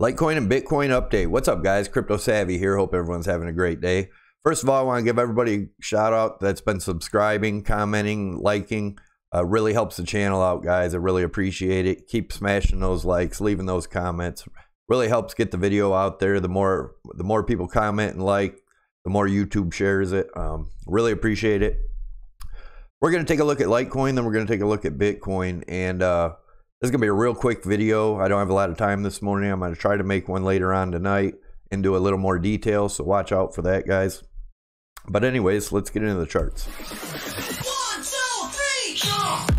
Litecoin and Bitcoin update. What's up, guys? Crypto Savvy here. Hope everyone's having a great day. First of all, I want to give everybody a shout out that's been subscribing, commenting, liking. Really helps the channel out, guys. I really appreciate it. Keep smashing those likes, leaving those comments. Really helps get the video out there. The more people comment and like, the more YouTube shares it. Really appreciate it. We're going to take a look at Litecoin, then we're going to take a look at Bitcoin, and this is going to be a real quick video. I don't have a lot of time this morning. I'm going to try to make one later on tonight and do a little more detail, so watch out for that, guys. But anyways, let's get into the charts. 1, 2, 3, jump!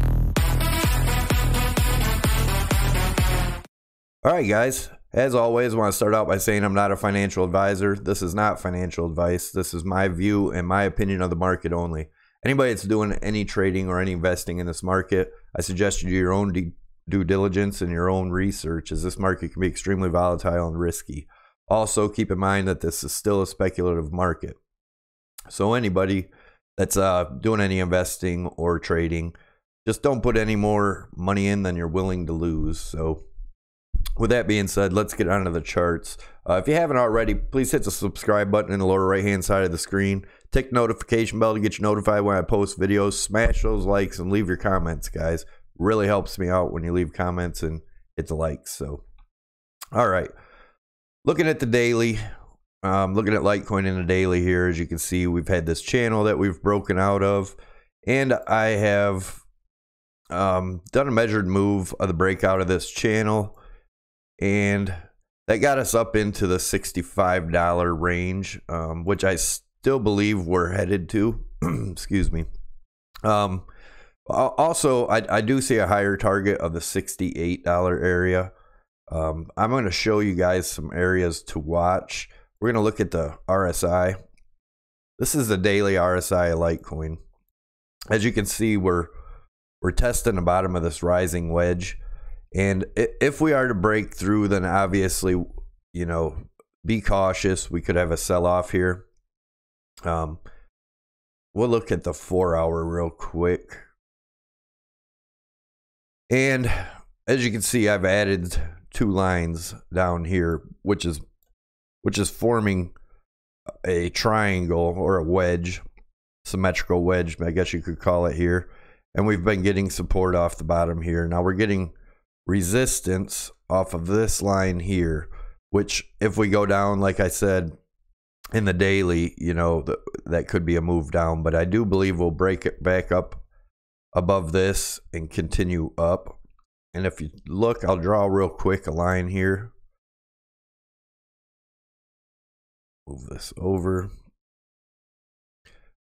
All right, guys. As always, I want to start out by saying I'm not a financial advisor. This is not financial advice. This is my view and my opinion of the market only. Anybody that's doing any trading or any investing in this market, I suggest you do your own due diligence and your own research, as this market can be extremely volatile and risky. Also, keep in mind that this is still a speculative market. So anybody that's doing any investing or trading, just don't put any more money in than you're willing to lose. So with that being said, let's get onto the charts. If you haven't already, please hit the subscribe button in the lower right hand side of the screen. Tick the notification bell to get you notified when I post videos. Smash those likes and leave your comments, guys. Really helps me out when you leave comments and hit the likes. So all right, looking at the daily, looking at Litecoin in the daily here, as you can see, we've had this channel that we've broken out of, and I have done a measured move of the breakout of this channel, and that got us up into the $65 range, which I still believe we're headed to. Excuse me. Also, I do see a higher target of the $68 area. I'm going to show you guys some areas to watch. We're going to look at the RSI. This is the daily RSI of Litecoin. As you can see, we're testing the bottom of this rising wedge. And if we are to break through, then obviously, you know, be cautious. We could have a sell-off here. We'll look at the 4-hour real quick. And as you can see, I've added 2 lines down here, which is forming a triangle or a wedge, symmetrical wedge, I guess you could call it here. And we've been getting support off the bottom here. Now we're getting resistance off of this line here, which if we go down, like I said, in the daily, you know, that could be a move down. But I do believe we'll break it back up above this and continue up. And if you look, I'll draw real quick a line here. Move this over.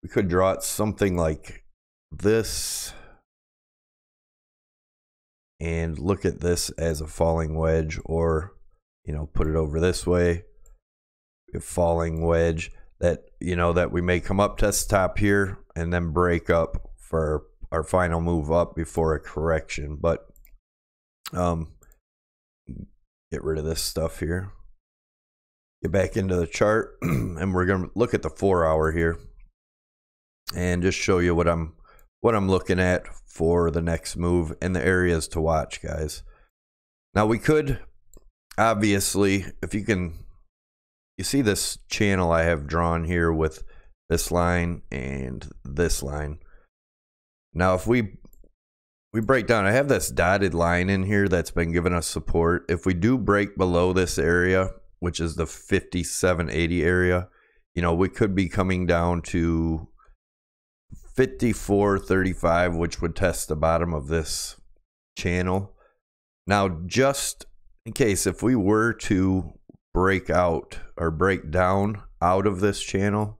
We could draw it something like this and look at this as a falling wedge, or, you know, put it over this way, a falling wedge that, you know, that we may come up, test top here, and then break up for our final move up before a correction. But get rid of this stuff here, get back into the chart, and we're going to look at the 4-hour here and just show you what I'm looking at for the next move and the areas to watch, guys. Now we could obviously, if you see this channel I have drawn here with this line and this line. Now if we break down, I have this dotted line in here that's been giving us support. If we do break below this area, which is the 57.80 area, you know, we could be coming down to 54.35, which would test the bottom of this channel. Now, just in case, if we were to break out or break down out of this channel,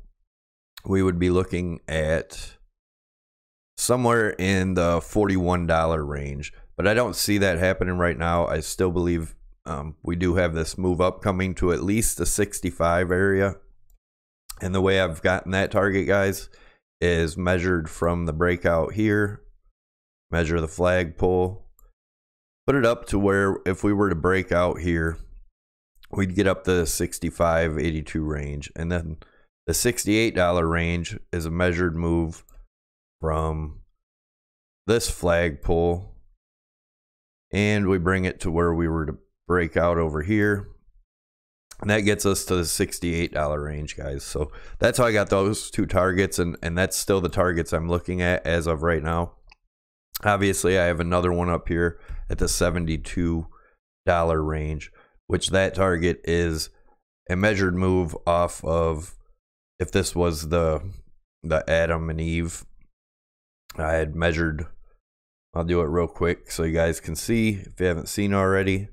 we would be looking at somewhere in the $41 range. But I don't see that happening right now. I still believe we do have this move up coming to at least the 65 area. And the way I've gotten that target, guys, is measured from the breakout here, measure the flagpole, put it up to where if we were to break out here, we'd get up the 65.82 range. And then the $68 range is a measured move from this flagpole, and we bring it to where we were to break out over here, And that gets us to the $68 range, guys. So that's how I got those two targets, and that's still the targets I'm looking at as of right now. Obviously, I have another one up here at the $72 range, which that target is a measured move off of, if this was the Adam and Eve, I had measured. I'll do it real quick so you guys can see if you haven't seen already.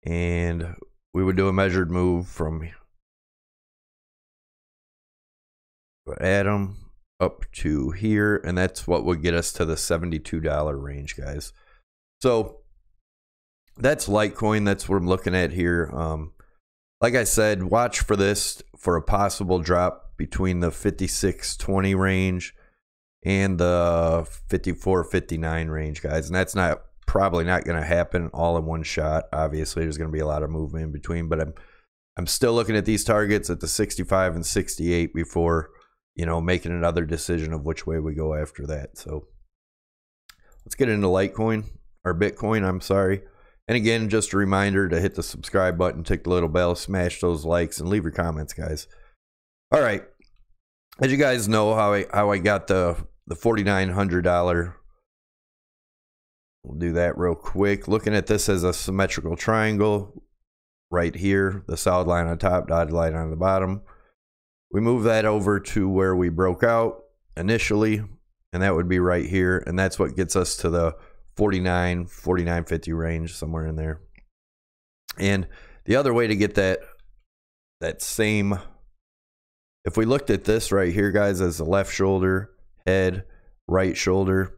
And we would do a measured move from Adam up to here, and that's what would get us to the $72 range, guys. So that's Litecoin. That's what I'm looking at here. Like I said, watch for this for a possible drop between the 56.20 range and the 54.59 range, guys. And that's probably not going to happen all in one shot. Obviously, there's going to be a lot of movement in between, but I'm still looking at these targets at the 65 and 68 before, you know, making another decision of which way we go after that. So let's get into Litecoin, or Bitcoin, I'm sorry. And again, just a reminder to hit the subscribe button, tick the little bell, smash those likes, and leave your comments, guys. All right. As you guys know, how I got the $4,900. We'll do that real quick. Looking at this as a symmetrical triangle right here, the solid line on top, dotted line on the bottom. We move that over to where we broke out initially, and that would be right here, and that's what gets us to the 49.50 range, somewhere in there. And the other way to get that same, if we looked at this right here, guys, as the left shoulder, head, right shoulder,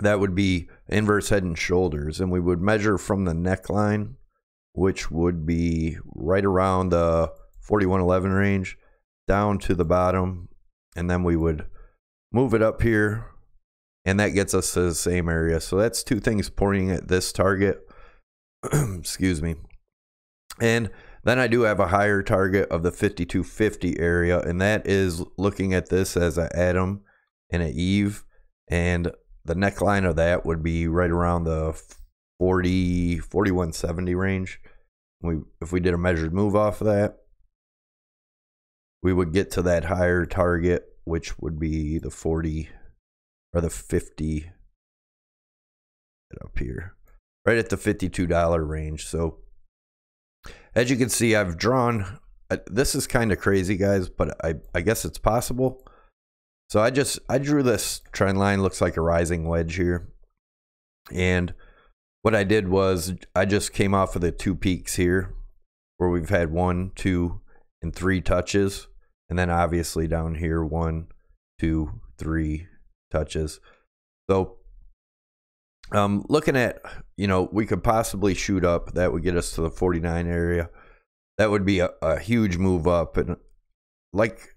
that would be inverse head and shoulders, and we would measure from the neckline, which would be right around the 41.11 range, down to the bottom, and then we would move it up here, and that gets us to the same area. So that's two things pointing at this target. Excuse me. And then I do have a higher target of the 52.50 area, and that is looking at this as an Adam and an Eve, and the neckline of that would be right around the 41.70 range. If we did a measured move off of that, we would get to that higher target, which would be the 40 or the 50 up here, right at the $52 range. So as you can see, I've drawn, this is kind of crazy, guys, but I guess it's possible. So I drew this trend line, looks like a rising wedge here. And what I did was I just came off of the two peaks here where we've had 1, 2, and 3 touches. And then obviously down here, 1, 2, 3 touches. So looking at, you know, we could possibly shoot up. That would get us to the 49 area. That would be a huge move up. And like,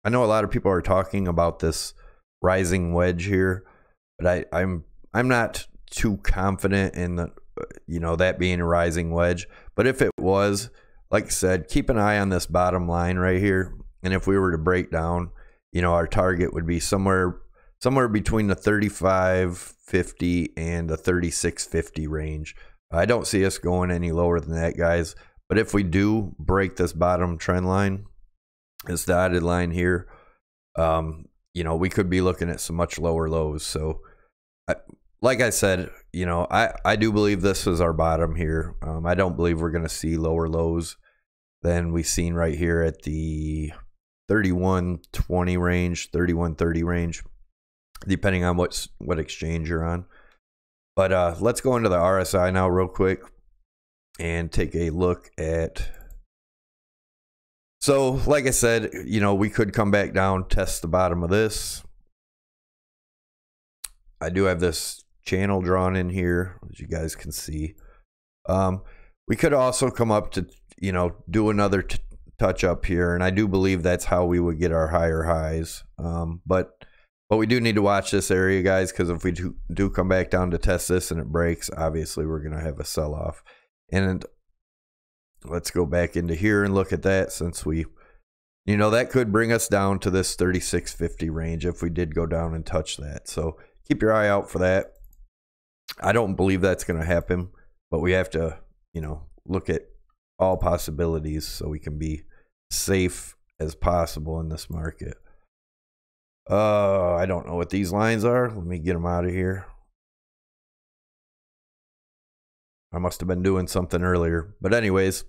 I know a lot of people are talking about this rising wedge here, but I'm not too confident in the, you know, that being a rising wedge. But if it was, like I said, keep an eye on this bottom line right here. And if we were to break down, you know, our target would be somewhere between the 35.50 and the 36.50 range. I don't see us going any lower than that, guys. But if we do break this bottom trend line, this dotted line here, you know, we could be looking at some much lower lows. So like I said, you know, I do believe this is our bottom here. I don't believe we're going to see lower lows than we've seen right here at the 31.20 range, 31.30 range, depending on what exchange you're on. But let's go into the RSI now real quick and take a look at. So like I said, you know, we could come back down, test the bottom of this. I do have this channel drawn in here, as you guys can see. We could also come up to, you know, do another touch up here, and I do believe that's how we would get our higher highs. But we do need to watch this area, guys, because if we do come back down to test this and it breaks, obviously we're going to have a sell-off. And let's go back into here and look at that, since we, you know, that could bring us down to this 36.50 range if we did go down and touch that. So keep your eye out for that. I don't believe that's going to happen, but we have to, you know, look at all possibilities so we can be safe as possible in this market. I don't know what these lines are. Let me get them out of here. I must have been doing something earlier. But anyways,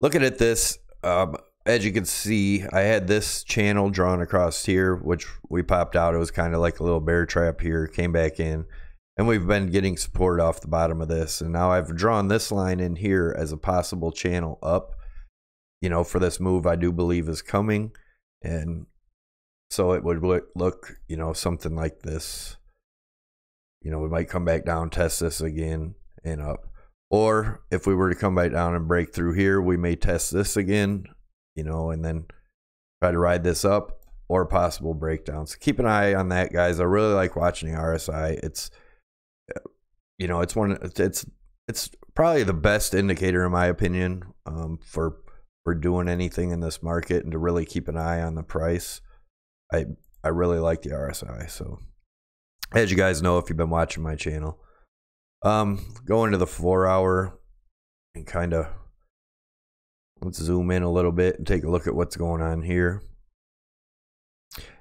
looking at this, as you can see, I had this channel drawn across here, which we popped out. It was kind of like a little bear trap here, came back in. And we've been getting support off the bottom of this. And now I've drawn this line in here as a possible channel up, you know, for this move I do believe is coming. And so it would look, you know, something like this. You know, we might come back down, test this again, and up. Or if we were to come back down and break through here, we may test this again, you know, and then try to ride this up, or possible breakdowns. So keep an eye on that, guys. I really like watching the RSI. It's, you know, it's probably the best indicator in my opinion, for doing anything in this market, and to really keep an eye on the price. I really like the RSI. So as you guys know, if you've been watching my channel, go into the 4-hour and kind of, let's zoom in a little bit and take a look at what's going on here.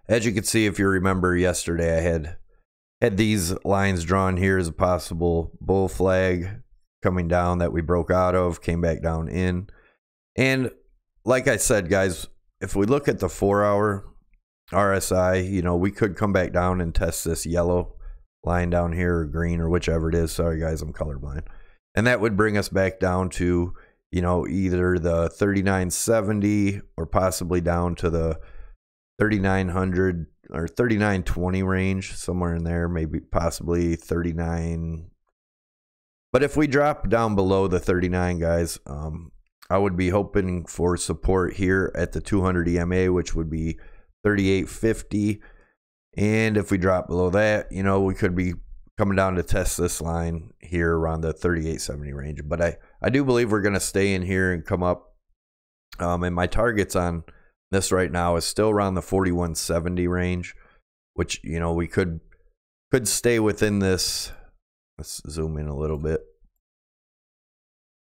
As you can see, if you remember yesterday, I had these lines drawn here as a possible bull flag coming down that we broke out of, came back down in. And like I said, guys, if we look at the 4-hour RSI, you know, we could come back down and test this yellow line down here, or green, or whichever it is. Sorry guys, I'm colorblind. And that would bring us back down to, you know, either the 3970 or possibly down to the 3900 or 3920 range, somewhere in there, maybe possibly 39. But if we drop down below the 39, guys, I would be hoping for support here at the 200 EMA, which would be 3850. And if we drop below that, you know, we could be coming down to test this line here around the 3870 range. But I do believe we're going to stay in here and come up. And my targets on this right now is still around the 4170 range, which, you know, we could stay within this. Let's zoom in a little bit.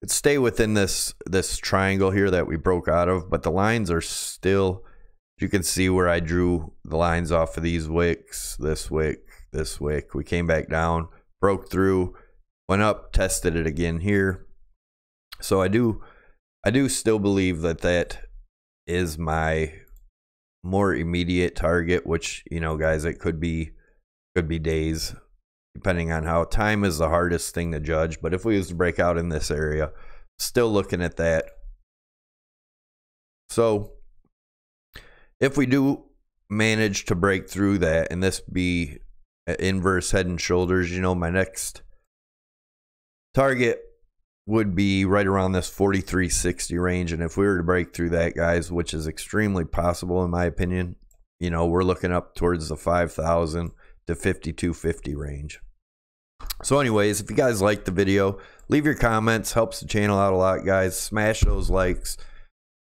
It'd stay within this triangle here that we broke out of, but the lines are still, you can see where I drew the lines off of these wicks, this wick, this wick. We came back down, broke through, went up, tested it again here. So I do still believe that is my more immediate target, which, you know, guys, it could be days, depending on how. Time is the hardest thing to judge, but if we was to break out in this area, still looking at that. So if we do manage to break through that, and this be inverse head and shoulders, you know, my next target would be right around this 4360 range. And if we were to break through that, guys, which is extremely possible in my opinion, you know, we're looking up towards the 5,000 to 5250 range. So anyways, if you guys liked the video, leave your comments, helps the channel out a lot, guys. Smash those likes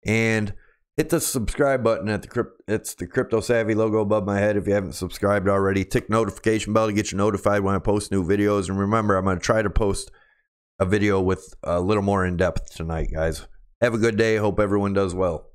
and hit the subscribe button at it's the Crypto Savvy logo above my head if you haven't subscribed already. Tick notification bell to get you notified when I post new videos. And remember, I'm going to try to post a video with a little more in depth tonight, guys. Have a good day. Hope everyone does well.